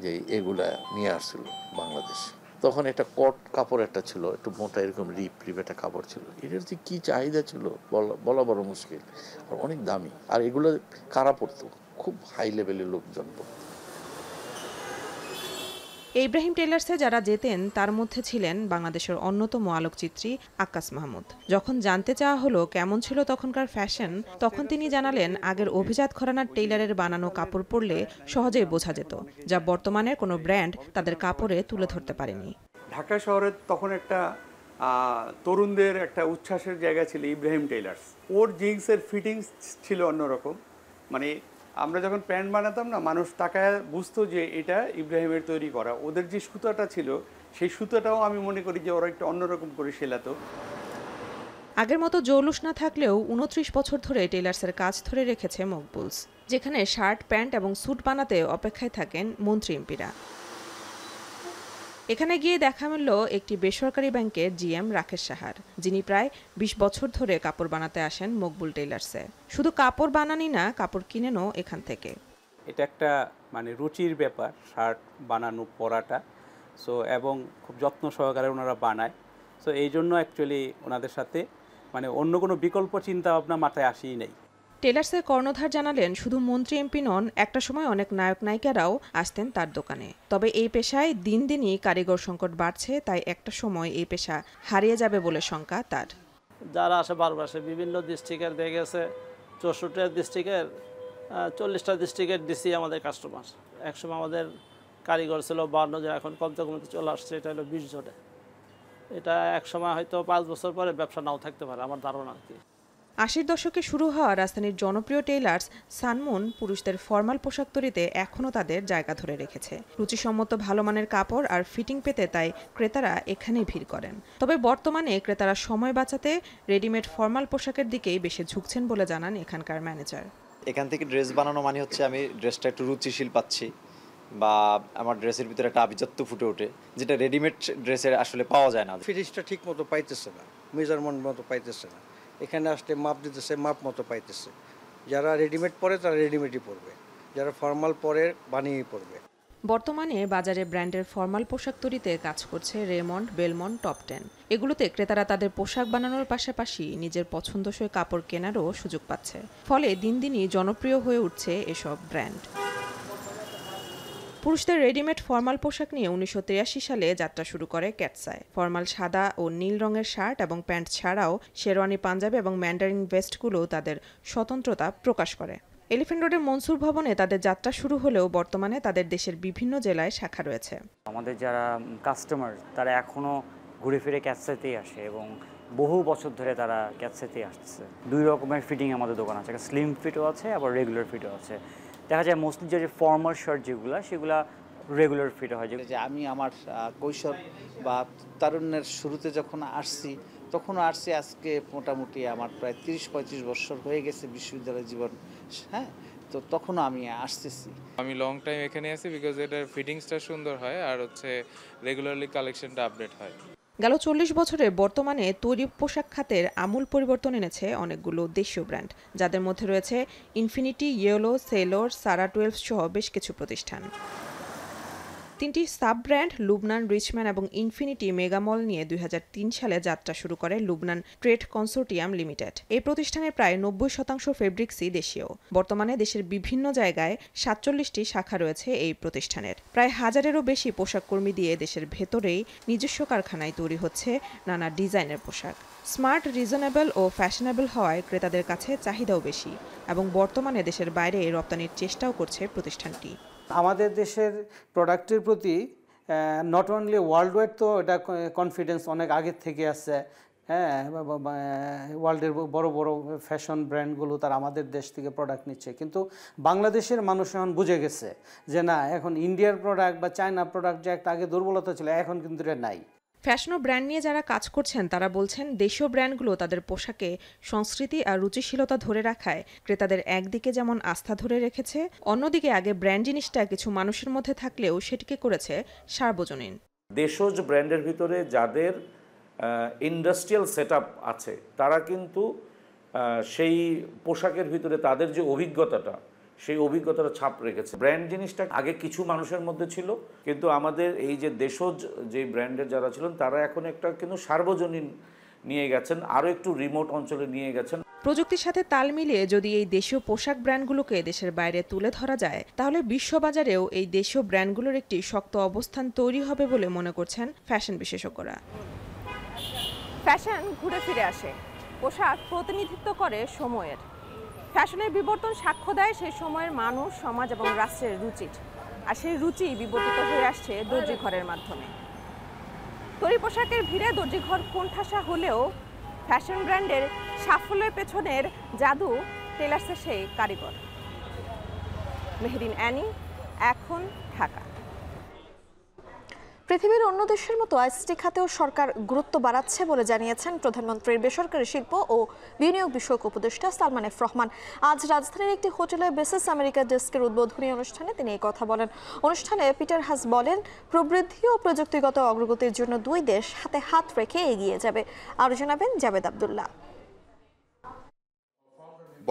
যে এগুলা নিয়ে আসছিল বাংলাদেশ। তখন একটা কট কাপড় একটা ছিল, একটু মোটা এরকম রিপ একটা কাপড় ছিল। এটার যে কি চাহিদা ছিল বলা বড় মুশকিল, আর অনেক দামি। আর এগুলো কারা পড়তো? খুব হাই লেভেলের লোকজন পড়তো। ইব্রাহিম টেইলার্সে যারা যেতেন তার মধ্যে ছিলেন বাংলাদেশের অন্যতম আলোকচিত্রী আক্কাস মাহমুদ। যখন জানতে চাওয়া হলো কেমন ছিল তখনকার ফ্যাশন, তখন তিনি জানালেন আগের অভিজাত ঘরানার টেইলারের বানানো কাপড় পরলে সহজেই বোঝা যেত, যা বর্তমানে কোনো ব্র্যান্ড তাদের কাপড়ে তুলে ধরতে পারেনি। ঢাকা শহরে তখন একটা তরুণদের একটা উচ্ছ্বাসের জায়গা ছিল ইব্রাহিম টেইলার্স। ওর জিন্সের ফিটিংস ছিল অন্যরকম, মানে আমরা যখন প্যান্ট বানাতাম না, মানুষ তাকায় বুঝতো যে এটা ইব্রাহিমের তৈরি করা। ওদের যে সুতাটা ছিল সেই সুতাটাও আমি মনে করি যে ওরা একটা অন্যরকম করে সেলাতো। আগের মতো জৌলুস না থাকলেও 29 বছর ধরে টেইলার্সের কাজ ধরে রেখেছে মকবুলস, যেখানে শার্ট, প্যান্ট এবং স্যুট বানাতে অপেক্ষায় থাকেন মন্ত্রী এমপিরা। এখানে গিয়ে দেখা মিলল একটি বেসরকারি ব্যাংকের জিএম রাকেশ সাহার, যিনি প্রায় 20 বছর ধরে কাপড় বানাতে আসেন মকবুল টেইলার্সে। শুধু কাপড় বানানি না, কাপড় কিনেনও এখান থেকে। এটা একটা মানে রুচির ব্যাপার, শার্ট বানানো পরাটা। সো এবং খুব যত্ন সহকারে ওনারা বানায়। সো এই জন্য অ্যাকচুয়ালি ওনাদের সাথে মানে অন্য কোনো বিকল্প চিন্তা ভাবনা মাথায় আসেই নেই। টেইলার্সের কর্ণধার জানালেন শুধু মন্ত্রী এমপি নন, একটা সময় অনেক নায়ক নায়িকারাও আসতেন তার দোকানে। তবে এই পেশায় দিন দিনই কারিগর সংকট বাড়ছে, তাই একটা সময় এই পেশা হারিয়ে যাবে বলে শঙ্কা তার। যারা আসে বারবার আসে, বিভিন্ন ডিস্ট্রিক্টের দেখে গেছে 64 ডিস্ট্রিক্টের 40টা ডিস্ট্রিক্টের ডিসি আমাদের কাস্টমার। একসময় আমাদের কারিগর ছিল 52 জন, এখন কমতে কমতে চলে আসছে, এটা হলো 20 জনে। এটা এক সময় হয়তো 5 বছর পরে ব্যবসা নাও থাকতে পারে, আমার ধারণা আর কি। 80-র দশকে শুরু হওয়া রাজধানীর জনপ্রিয় টেইলার্স সানমুন পুরুষদের ফর্মাল পোশাক তৈরিতে এখনও তাদের জায়গা ধরে রেখেছে। রুচিসম্মত ভালো মানের কাপড় আর ফিটিং পেতে তাই ক্রেতারা এখানেই ভিড় করেন। তবে বর্তমানে ক্রেতারা সময় বাঁচাতে রেডিমেড ফর্মাল পোশাকের দিকেই বেশি ঝুঁকছেন বলে জানান এখানকার ম্যানেজার। এখান থেকে ড্রেস বানানো মানে হচ্ছে আমি ড্রেসটা একটু রুচিশীল পাচ্ছি, বা আমার ড্রেসের ভিতরে একটা আভিজাত্য ফুটে ওঠে, যেটা রেডিমেড ড্রেসের আসলে পাওয়া যায় না। ফিটিংসটা ঠিক মতো পাইতেছে না, মেজারমেন্ট মতো পাইতেছে না। এখানে আসলে মাপ দিতেছে, মাপ মতো পাইতেছে। যারা রেডিমেড পরে তারা রেডিমেডই পরবে, যারা ফর্মাল পরে বানিয়েই পরবে। বর্তমানে বাজারে ব্র্যান্ডের ফর্মাল পোশাক তৈরিতে কাজ করছে রেমন্ড, বেলমন্ড, টপ 10। এগুলোতে ক্রেতারা তাদের পোশাক বানানোর পাশাপাশি নিজের পছন্দসই কাপড় কেনারও সুযোগ পাচ্ছে। ফলে দিন দিনই জনপ্রিয় হয়ে উঠছে এসব ব্র্যান্ড। পুরুষদের রেডিমেড ফর্মাল পোশাক নিয়ে 1983 সালে যাত্রা শুরু করে ক্যাটসাই। ফর্মাল সাদা ও নীল রঙের শার্ট এবং প্যান্ট ছাড়াও শেরওয়ানি, পাঞ্জাবি এবং ম্যান্ডারিন ভেস্টগুলো তাদের স্বতন্ত্রতা প্রকাশ করে। এলিফ্যান্ট রোডের মনসুর ভবনে তাদের যাত্রা শুরু হলেও বর্তমানে তাদের দেশের বিভিন্ন জেলায় শাখা রয়েছে। আমাদের যারা কাস্টমার তারা এখনো ঘুরে ফিরে ক্যাটসাইতেই আসে এবং বহু বছর ধরে তারা ক্যাটসাইতেই আসছে। 2 রকমের ফিটিং আমাদের দোকান আছে, একটা স্লিম ফিটও আছে আবার রেগুলার ফিটও আছে। দেখা যায় মোস্টলি যে ফর্মাল শার্ট যেগুলো সেগুলা রেগুলার ফিট হয়। যে আমি আমার কৈশোর বা তারুণ্যের শুরুতে যখন আসছি তখনও আসছি, আজকে মোটামুটি আমার প্রায় 30-35 বছর হয়ে গেছে বিশ্ববিদ্যালয় জীবন। হ্যাঁ, তো তখনও আমি আসতেছি। আমি লং টাইম এখানে আছি বিকজ এটার ফিটিংসটা সুন্দর হয় আর হচ্ছে রেগুলারলি কালেকশনটা আপডেট হয়। গেল 40 বছরে বর্তমানে তৈরি পোশাক খাতের আমূল পরিবর্তন এনেছে অনেকগুলো দেশীয় ব্র্যান্ড, যাদের মধ্যে রয়েছে ইনফিনিটি, ইয়েলো, সেলোর, সারা 12 সহ বেশ কিছু প্রতিষ্ঠান। 3টি সাব ব্র্যান্ড লুবনান, রিচম্যান এবং ইনফিনিটি মেগামল নিয়ে 2003 সালে যাত্রা শুরু করে লুবনান ট্রেড কনসোর্টিয়াম লিমিটেড। এই প্রতিষ্ঠানের প্রায় 90% ফেব্রিক্সই দেশীয়। বর্তমানে দেশের বিভিন্ন জায়গায় 47টি শাখা রয়েছে এই প্রতিষ্ঠানের। প্রায় 1000-এরও বেশি পোশাক কর্মী দিয়ে দেশের ভেতরেই নিজস্ব কারখানায় তৈরি হচ্ছে নানা ডিজাইনের পোশাক। স্মার্ট, রিজনেবল ও ফ্যাশনেবল হওয়ায় ক্রেতাদের কাছে চাহিদাও বেশি এবং বর্তমানে দেশের বাইরে রপ্তানির চেষ্টাও করছে প্রতিষ্ঠানটি। আমাদের দেশের প্রোডাক্টের প্রতি নট অনলি ওয়ার্ল্ড ওয়াইড, তো এটা কনফিডেন্স অনেক আগের থেকে আছে। হ্যাঁ, ওয়ার্ল্ডের বড় বড় ফ্যাশন ব্র্যান্ডগুলো তারা আমাদের দেশ থেকে প্রোডাক্ট নিচ্ছে, কিন্তু বাংলাদেশের মানুষ এখন বুঝে গেছে যে না, এখন ইন্ডিয়ার প্রোডাক্ট বা চায়না প্রোডাক্ট যে একটা আগে দুর্বলতা ছিল এখন কিন্তু এটা নাই। ফ্যাশন ও ব্র্যান্ড নিয়ে যারা কাজ করছেন তারা বলছেন দেশীয় ব্র্যান্ডগুলো তাদের পোশাকে সংস্কৃতি আর রুচিশীলতা ধরে রাখায় ক্রেতাদের একদিকে যেমন আস্থা ধরে রেখেছে, অন্যদিকে আগে ব্র্যান্ড জিনিসটা কিছু মানুষের মধ্যে থাকলেও সেটিকে করেছে সার্বজনীন। দেশজ ব্র্যান্ডের ভিতরে যাদের ইন্ডাস্ট্রিয়াল সেটআপ আছে তারা কিন্তু সেই পোশাকের ভিতরে তাদের যে অভিজ্ঞতাটা, সেই অভিজ্ঞতাটা ছাপ রেখেছে। ব্র্যান্ড জিনিসটা আগে কিছু মানুষের মধ্যে ছিল, কিন্তু আমাদের এই যে দেশজ যে ব্র্যান্ডের যারা ছিলেন তারা এখন একটা কিন্তু সার্বজনীন নিয়ে গেছেন, আরও একটু রিমোট অঞ্চলে নিয়ে গেছেন। প্রযুক্তির সাথে তাল মিলিয়ে যদি এই দেশীয় পোশাক ব্র্যান্ডগুলোকে দেশের বাইরে তুলে ধরা যায় তাহলে বিশ্ববাজারেও এই দেশীয় ব্র্যান্ডগুলোর একটি শক্ত অবস্থান তৈরি হবে বলে মনে করছেন ফ্যাশন বিশেষজ্ঞরা। ফ্যাশন ঘুরে ফিরে আসে, পোশাক প্রতিনিধিত্ব করে সময়ের। ফ্যাশনের বিবর্তন সাক্ষ্য দেয় সেই সময়ের মানুষ, সমাজ এবং রাষ্ট্রের রুচির। আর সেই রুচি বিবর্তিত হয়ে আসছে দর্জি ঘরের মাধ্যমে। তৈরি পোশাকের ভিড়ে দর্জি ঘর কোণঠাসা হলেও ফ্যাশন ব্র্যান্ডের সাফল্যের পেছনের জাদু টেলার্সের সেই কারিগর। মেহেরিন অ্যানি, এখন, ঢাকা। পৃথিবীর অন্য দেশের মতো আইসিটি খাতেও সরকার গুরুত্ব বাড়াচ্ছে বলে জানিয়েছেন প্রধানমন্ত্রীর বেসরকারি শিল্প ও বিনিয়োগ বিষয়ক উপদেষ্টা সালমান এফ রহমান। আজ রাজধানীর একটি হোটেলে বেসিস আমেরিকা ডেস্কের উদ্বোধনী অনুষ্ঠানে তিনি এই কথা বলেন। অনুষ্ঠানে পিটার হাস বলেন, প্রবৃদ্ধি ও প্রযুক্তিগত অগ্রগতির জন্য দুই দেশ হাতে হাত রেখে এগিয়ে যাবে। আরও জানাবেন জাবেদ আব্দুল্লাহ।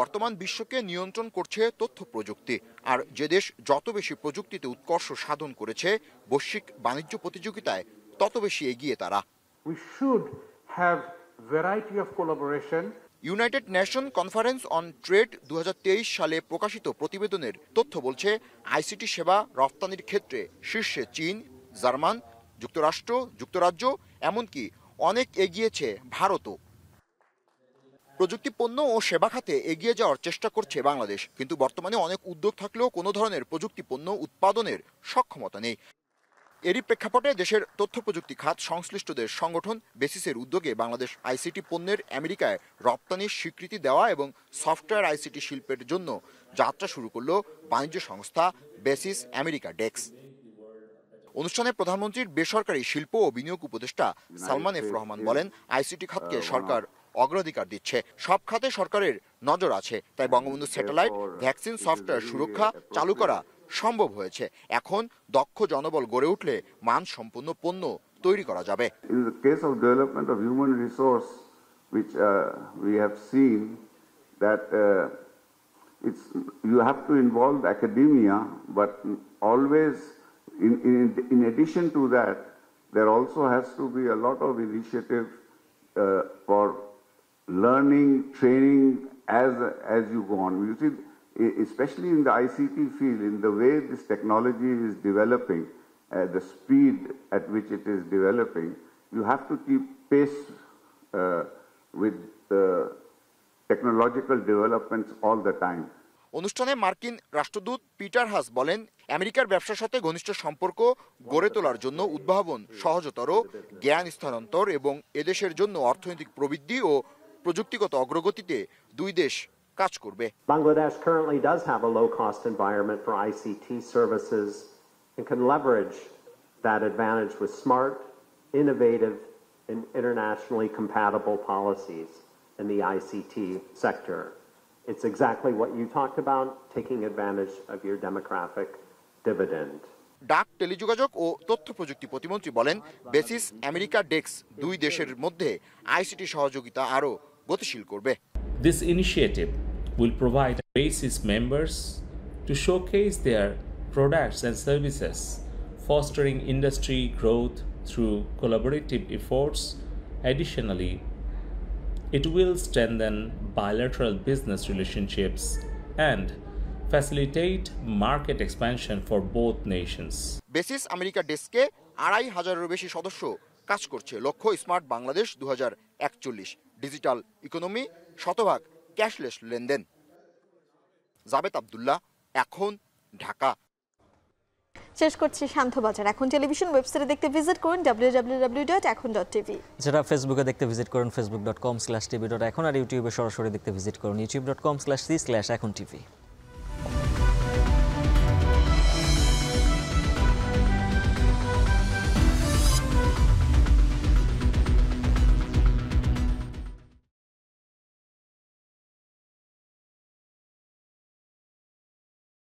বর্তমান বিশ্বকে নিয়ন্ত্রণ করছে তথ্য প্রযুক্তি, আর যে দেশ যত বেশি প্রযুক্তিতে উৎকর্ষ সাধন করেছে বৈশ্বিক বাণিজ্য প্রতিযোগিতায় তত বেশি এগিয়ে তারা। We should have variety of collaboration. United nation conference on trade 2023 সালে প্রকাশিত প্রতিবেদনের তথ্য বলছে আইসিটি সেবা রপ্তানির ক্ষেত্রে শীর্ষে চীন, জার্মান, যুক্তরাষ্ট্র, যুক্তরাজ্য, এমনকি অনেক এগিয়েছে ভারতও। প্রযুক্তি পণ্য ও সেবা খাতে এগিয়ে যাওয়ার চেষ্টা করছে বাংলাদেশ, কিন্তু বর্তমানে অনেক উদ্যোগ থাকলেও কোনো ধরনের প্রযুক্তি পণ্য উৎপাদনের সক্ষমতা নেই। এরই প্রেক্ষাপটে দেশের তথ্য প্রযুক্তি খাত সংশ্লিষ্টদের সংগঠন বেসিসের উদ্যোগে বাংলাদেশ আইসিটি পণ্যের আমেরিকায় রপ্তানির স্বীকৃতি দেওয়া এবং সফটওয়্যার আইসিটি শিল্পের জন্য যাত্রা শুরু করল বাণিজ্য সংস্থা বেসিস আমেরিকা ডেক্স। অনুষ্ঠানে প্রধানমন্ত্রীর বেসরকারি শিল্প ও বিনিয়োগ উপদেষ্টা সালমান এফ রহমান বলেন, আইসিটি খাতকে সরকার অগ্রাধিকার দিচ্ছে। সব খাতে সরকারের নজর আছে, তাই বঙ্গবন্ধু স্যাটেলাইট, ভ্যাকসিন, সফটওয়্যার সুরক্ষা চালু করা সম্ভব হয়েছে। এখন দক্ষ জনবল গড়ে উঠলে মানসম্পন্ন পণ্য তৈরি করা যাবে। In the case of development of human resource, which we have seen that you have to involve academia, but always in addition to that, there also has to be a lot of initiative for learning, training as you go on. You see, especially in the ICT field, in the way this technology is developing, the speed at which it is developing, you have to keep pace with the technological developments all the time. অনুষ্ঠানে মার্কিন রাষ্ট্রদূত পিটার হাস বলেন, আমেরিকার ব্যবসার সাথে ঘনিষ্ঠ সম্পর্ক গড়ে তোলার জন্য উদ্ভাবন, সহজতর জ্ঞান স্থানান্তর এবং এদেশের জন্য অর্থনৈতিক প্রবৃদ্ধি ও প্রযুক্তিগত অগ্রগতিতে দুই দেশ কাজ করবে। Bangladesh currently does have a low-cost environment for ICT services and can leverage that advantage with smart, innovative, and internationally compatible policies in the ICT sector. It's exactly what you talked about, taking advantage of your demographic dividend. ডাক, টেলিযোগাযোগ ও তথ্য প্রযুক্তি প্রতিমন্ত্রী বলেন, বেসিস আমেরিকা ডেক্স দুই দেশের মধ্যে আইসিটি সহযোগিতা আরও গতিশীল করবে। This initiative will provide BASIS members to showcase their products and services, fostering industry growth through collaborative efforts. Additionally, it will strengthen bilateral business relationships and facilitate market expansion for both nations. Basis America ডেস্কে ২৫০০-এরও বেশি সদস্য কাজ করছে। লক্ষ্য স্মার্ট বাংলাদেশ 2041, ডিজিটাল ইকোনমি, শতভাগ ক্যাশলেস লেনদেন। জাবেদ আব্দুল্লাহ, এখন, ঢাকা। শেষ করছি শান্তবাজার। এখন টেলিভিশন ওয়েবসাইটে দেখতে ভিজিট করুন www.ekhon.tv। যারা ফেসবুকে দেখতে ভিজিট করুন facebook.com/tv.ekhon, আর ইউটিউবে সরাসরি দেখতে ভিজিট করুন youtube.com/c/ekhon tv।